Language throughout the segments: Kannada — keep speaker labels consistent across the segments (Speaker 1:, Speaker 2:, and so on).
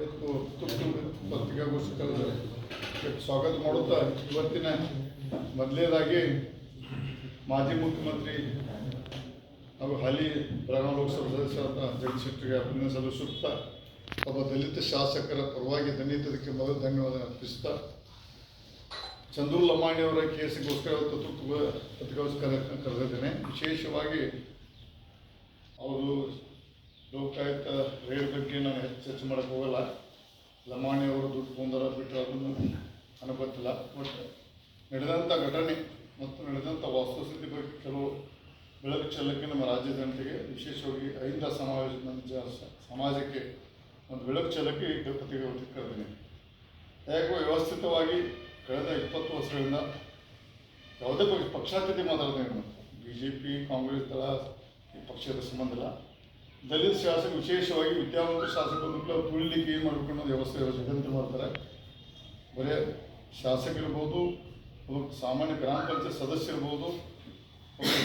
Speaker 1: ಇವತ್ತು ತುರ್ತು ಪತ್ರಿಕಾಗೋಷ್ಠಿ ಕರೆದು ಸ್ವಾಗತ ಮಾಡುತ್ತಾ ಇವತ್ತಿನ ಮೊದಲನೇದಾಗಿ ಮಾಜಿ ಮುಖ್ಯಮಂತ್ರಿ ಹಾಗೂ ಹಾಲಿ ಬೆಳಗಾವಿ ಲೋಕಸಭಾ ಸದಸ್ಯರಾದ ಜಗದೀಶ್ ಶೆಟ್ಟರ್ಗೆ ಅಭಿನಂದನೆ ಸಲ್ಲಿಸುತ್ತಾ ಒಬ್ಬ ದಲಿತ ಶಾಸಕರ ಪರವಾಗಿ ಧನ್ಯವಾದಕ್ಕೆ ಮೊದಲು ಧನ್ಯವಾದ ಅರ್ಪಿಸುತ್ತಾ ಚಂದ್ರು ಲಮಾಣಿಯವರ ಕೇಸಿಗೋಸ್ಕರ ತುರ್ತು ಪತ್ರಿಕಾಗೋಷ್ಠಿ ಕರೆದಿದ್ದೇನೆ. ವಿಶೇಷವಾಗಿ ಅವರು ಲೋಕಾಯುಕ್ತ ರೇಡ್ ಬಗ್ಗೆ ನಾನು ಹೆಚ್ಚು ಚರ್ಚೆ ಮಾಡೋಕ್ಕೆ ಹೋಗಲ್ಲ. ಲಮಾಣಿ ಅವರು ದುಡ್ಡು ತೊಂದರೆ ಬಿಟ್ಟರೆ ಅದನ್ನು ನನಗೆ ಗೊತ್ತಿಲ್ಲ. ಬಟ್ ನಡೆದಂಥ ಘಟನೆ ಮತ್ತು ನಡೆದಂಥ ವಾಸ್ತುಸ್ಥಿತಿ ಬಗ್ಗೆ ಕೆಲವು ಬೆಳಕು ಚೆಲ್ಲಕ್ಕೆ ನಮ್ಮ ರಾಜ್ಯ ಜನತೆಗೆ, ವಿಶೇಷವಾಗಿ ಅಹಿಂದ ಸಮಾಜಕ್ಕೆ ಒಂದು ಬೆಳಕು ಚೆಲ್ಲಕ್ಕೆ ಈ ಪತ್ರಿಕಾಗೋಷ್ಠಿ ಕರೆದಿದ್ದೀನಿ. ಯಾಕೋ ವ್ಯವಸ್ಥಿತವಾಗಿ ಕಳೆದ 20 ವರ್ಷಗಳಿಂದ ಯಾವುದೇ ಪಕ್ಷಾತೀತ ಮಾತಾಡ್ತೇನೆ. BJP ಕಾಂಗ್ರೆಸ್ ದಳ ಈ ಪಕ್ಷದ ಸಂಬಂಧ ಇಲ್ಲ. ದಲಿತ ಶಾಸಕ, ವಿಶೇಷವಾಗಿ ವಿದ್ಯಾವಂತ ಶಾಸಕರು ತುಳಿಲಿಕ್ಕೆ ಏನು ಮಾಡಬೇಕು ಅನ್ನೋದು ವ್ಯವಸ್ಥೆ ಷಡ್ಯಂತ್ರ ಮಾಡ್ತಾರೆ. ಬರೀ ಶಾಸಕರಿರ್ಬೋದು, ಸಾಮಾನ್ಯ ಗ್ರಾಮ ಪಂಚಾಯತ್ ಸದಸ್ಯರಿರ್ಬೋದು,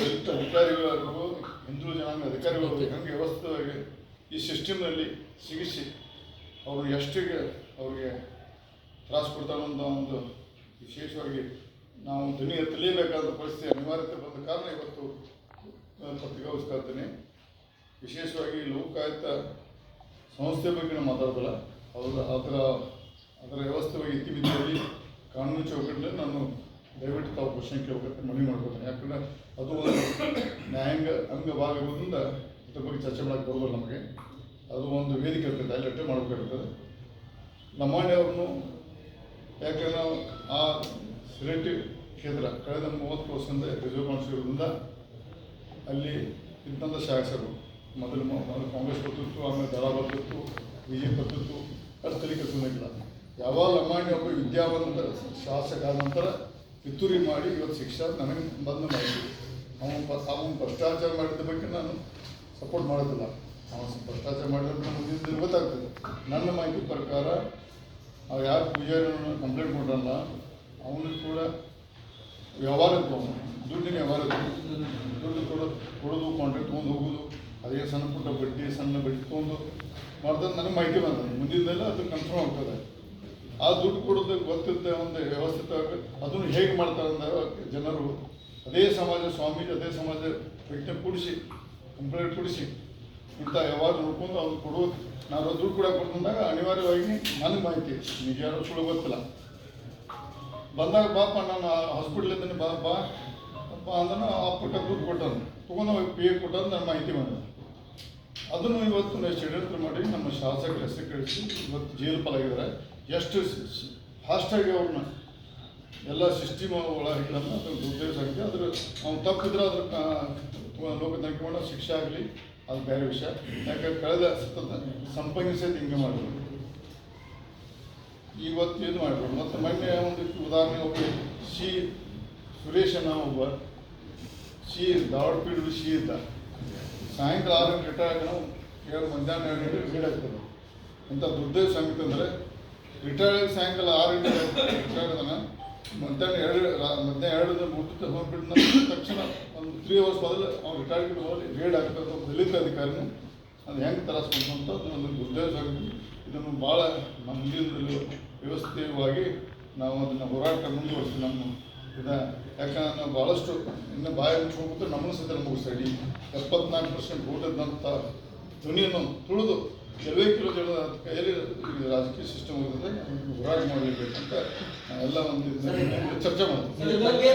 Speaker 1: ದಲಿತ ಅಧಿಕಾರಿಗಳಿರ್ಬೋದು, ಹಿಂದೂ ಜನಾಂಗ ಅಧಿಕಾರಿಗಳು ಹಂಗೆ ವ್ಯವಸ್ಥಿತವಾಗಿ ಈ ಸಿಸ್ಟಮ್ನಲ್ಲಿ ಸಿಗಿಸಿ ಅವರು ಎಷ್ಟಿಗೆ ಅವ್ರಿಗೆ ತ್ರಾಸು ಕೊಡ್ತಾರೆ ಅನ್ನೋ ಒಂದು ವಿಶೇಷವಾಗಿ ನಾವು ಧ್ವನಿ ಎತ್ತಲೇಬೇಕಾದ ಪರಿಸ್ಥಿತಿ ಅನಿವಾರ್ಯತೆ ಬಂದ ಕಾರಣ ಇವತ್ತು ಪತ್ರಿಕಾಗೋಷ್ಠಿ ಕರ್ತೀನಿ. ವಿಶೇಷವಾಗಿ ಲೋಕಾಯುಕ್ತ ಸಂಸ್ಥೆ ಬಗ್ಗೆ ನಾವು ಮಾತಾಡೋದಿಲ್ಲ. ಅದರ ವ್ಯವಸ್ಥೆವಾಗಿ ಇತಿಮಿತಿಯಲ್ಲಿ ಕಾನೂನು ಚೌಕಟ್ಟಿನಲ್ಲಿ ನಾನು ದಯವಿಟ್ಟು ತಾವು ಕ್ವಶನ್ ಕೇಳಬೇಕಂತ ಮನವಿ ಮಾಡ್ಕೊತೇನೆ. ಯಾಕಂದರೆ ಅದು ಒಂದು ನ್ಯಾಯಾಂಗ ಅಂಗವಾಗಿರೋದ್ರಿಂದ ಇದ್ರ ಬಗ್ಗೆ ಚರ್ಚೆ ಮಾಡೋಕ್ಕೆ ಬರೋದಿಲ್ಲ ನಮಗೆ. ಅದು ಒಂದು ವೇದಿಕೆ ಇರ್ತದೆ, ಅಲ್ಲಿ ಅಟ್ಟೆ ಮಾಡಬೇಕಾಗ್ತದೆ. ಲಮಾಣಿ ಅವ್ರನ್ನು ಯಾಕಂದ್ರೆ ನಾವು ಆ ಸಿಲೆಕ್ಟಿ ಕ್ಷೇತ್ರ ಕಳೆದ 30 ವರ್ಷದಿಂದ ರಿಸರ್ವ್ ಕಾನ್ಸ್ಟಿಟ್ಯೂಷನ್ದಿಂದ ಅಲ್ಲಿ ಇದ್ದಂಥ ಶಾಸಕರು ಮೊದಲು ಕಾಂಗ್ರೆಸ್ ಬರ್ತಿತ್ತು, ಆಮೇಲೆ ದಳ ಬರ್ತಿತ್ತು, BJP ಬರ್ತಿತ್ತು, ಅದು ತಲೆ ಕೆಲ್ಸೋದಿಲ್ಲ. ಯಾವಾಗ ಲಮಾಣಿ ಒಬ್ಬ ವಿದ್ಯಾವಂತ ಶಾಸಕ ಆದ ನಂತರ ಪಿತೂರಿ ಮಾಡಿ ಇವತ್ತು ಶಿಕ್ಷಾ ನನಗೆ ಬಂದು ಮಾಡಿದ್ವಿ. ಅವನು ಭ್ರಷ್ಟಾಚಾರ ಮಾಡಿದ ಬಗ್ಗೆ ನಾನು ಸಪೋರ್ಟ್ ಮಾಡೋದಿಲ್ಲ. ಅವನು ಭ್ರಷ್ಟಾಚಾರ ಮಾಡಿದ್ರೆ ಮುಂದಿನ ಗೊತ್ತಾಗ್ತದೆ. ನನ್ನ ಮಾಹಿತಿ ಪ್ರಕಾರ ಅವ್ರು ಯಾರು ಪೂಜಾರಿಯನ್ನು ಕಂಪ್ಲೇಂಟ್ ಕೊಡ್ರಲ್ಲ, ಅವನಿಗೆ ಕೂಡ ವ್ಯವಹಾರ ಇತ್ತು, ಅವನು ದುಡ್ಡಿನ ವ್ಯವಹಾರ ಇತ್ತು. ದುಡ್ಡು ಕೊಡೋದು, ಕಾಂಟ್ರಾಕ್ಟ್ ತೊಗೊಂಡು ಹೋಗೋದು, ಅದೇ ಸಣ್ಣ ಪುಟ್ಟ ಸಣ್ಣ ಬಡ್ಡಿ ತೊಗೊಂಡು ಮಾಡ್ದಂತ ನನಗೆ ಮಾಹಿತಿ ಬಂದ. ಮುಂದಿನದೆಲ್ಲ ಅದು ಕನ್ಫರ್ಮ್ ಆಗ್ತದೆ. ಆ ದುಡ್ಡು ಕೊಡೋದು ಗೊತ್ತಿದ್ದ ಒಂದು ವ್ಯವಸ್ಥಿತವಾಗಿ ಅದನ್ನು ಹೇಗೆ ಮಾಡ್ತಾರೆ ಅಂದರೆ ಜನರು ಅದೇ ಸಮಾಜ ಸ್ವಾಮೀಜಿ, ಅದೇ ಸಮಾಜ ವ್ಯಕ್ತಿ ಕೂಡಿಸಿ ಕಂಪ್ಲೇಂಟ್ ಕೊಡಿಸಿ ಇಂಥ ವ್ಯವಹಾರ ನೋಡ್ಕೊಂಡು ಅವ್ರು ಕೊಡೋದು. ನಾವು ದುಡ್ಡು ಕೂಡ ಕೊಡ್ಕೊಂಡಾಗ ಅನಿವಾರ್ಯವಾಗಿ ನನಗೆ ಮಾಹಿತಿ, ನಿಜ ಯಾರೋ ಸುಳ್ಳು ಗೊತ್ತಿಲ್ಲ. ಬಂದಾಗ ಬಾಪ ನಾನು ಹಾಸ್ಪಿಟ್ಲಿಂದ ಬಾ ಅಂದ್ರೆ ಆ ಪ್ರಕಾರ ದುಡ್ಡು ಕೊಟ್ಟನು ತೊಗೊಂಡು PA ಕೊಟ್ಟಂದು ನನ್ನ ಮಾಹಿತಿ ಬಂದ. ಅದನ್ನು ಇವತ್ತು ಷಡ್ಯಂತ್ರ ಮಾಡಿ ನಮ್ಮ ಶಾಸಕರ ಹೆಸರು ಕಳಿಸಿ ಇವತ್ತು ಜೈಲು ಪಾಲಾಗಿದ್ದಾರೆ. ಎಷ್ಟು ಫಾಸ್ಟಾಗಿ ಅವ್ರನ್ನ ಎಲ್ಲ ಸಿಸ್ಟಮ್ ಒಳಗಿಲ್ಲ ಅದು ದುರ್ದೈವ ಆಗಿದೆ. ಅದ್ರ ಅವ್ನು ತಪ್ಪಿದ್ರೆ ಅದ್ರ ಲೋಕ ತನಿಖೆ ಮಾಡೋ ಶಿಕ್ಷೆ ಆಗಲಿ, ಅದು ಬೇರೆ ವಿಷಯ. ಯಾಕಂದ್ರೆ ಕಳೆದ ಸಂಪಂಗಿಸೋದು ಹಿಂಗೆ ಮಾಡಿದ್ರು, ಇವತ್ತು ಏನು ಮಾಡಿದ್ರು. ಮತ್ತು ಮೊನ್ನೆ ಒಂದು ಉದಾಹರಣೆ ಒಬ್ಬ ಸುರೇಶ್ ಅನ್ನೋ ಒಬ್ಬ ಧಾರವಾಡ ಪೀಡು ಇದ್ದ. ಸಾಯಂಕಾಲ 6 ಗಂಟೆ ರಿಟೈರ್ ಆಗೋಣ, ಮಧ್ಯಾಹ್ನ 2 ಗಂಟೆ ರಿಟೈರ್ ಆಗ್ತದೆ. ಇಂಥ ದುರ್ದೈವ ಸಂಗತಿ ಅಂದರೆ ರಿಟೈರ್ ಆಗಿ ಸಾಯಂಕಾಲ 6 ಗಂಟೆ ರಿಟೈರ್ ಆಗೋಣ, ಮಧ್ಯಾಹ್ನ 2 ಮುಟ್ಟು ಹೋಗ್ಬಿಟ್ಟು ತಕ್ಷಣ ಒಂದು 3 ಅವರ್ಸ್ ಬದಲು ಅವ್ನು ರಿಟೈರ್ಡ್ ಹೋಗಿ ರೇಡ್ ಆಗ್ತದೆ. ದಲಿತ ಅಧಿಕಾರಿನೂ ಅದು ಹೆಂಗೆ ತರಿಸ್ಬೇಕು ಅಂತ ಒಂದು ದುರ್ದೈವ ಸಂಗತಿ. ಇದನ್ನು ಭಾಳ ಮುಂದಿನ ವ್ಯವಸ್ಥಿತವಾಗಿ ನಾವು ಅದನ್ನು ಹೋರಾಟ ಮುಂದುವರಿಸ್ತೀವಿ. ನಮ್ಮ ಯಾಕಂದ್ರೆ ನಾವು ಭಾಳಷ್ಟು ಇನ್ನು ಬಾಯಿ ಮುಚ್ಚಿಬಿಟ್ಟು ನಮ್ಮನ್ನು ಸಹಿತ ಮುಗಿಸ್ತಾಯಿಡಿ. 74% ವೋಟ್ ಇದ್ದಂಥ ಧ್ವನಿಯನ್ನು ತುಳಿದು ಕೆಲವೇ ಜನರ ಕೈಯಲ್ಲಿ ರಾಜಕೀಯ ಸಿಸ್ಟಮ್ ಹೋಗುತ್ತೆ. ಹೋರಾಟ ಮಾಡಲೇಬೇಕಂತ ಎಲ್ಲ ಒಂದು ಚರ್ಚೆ ಮಾಡ್ತೀವಿ.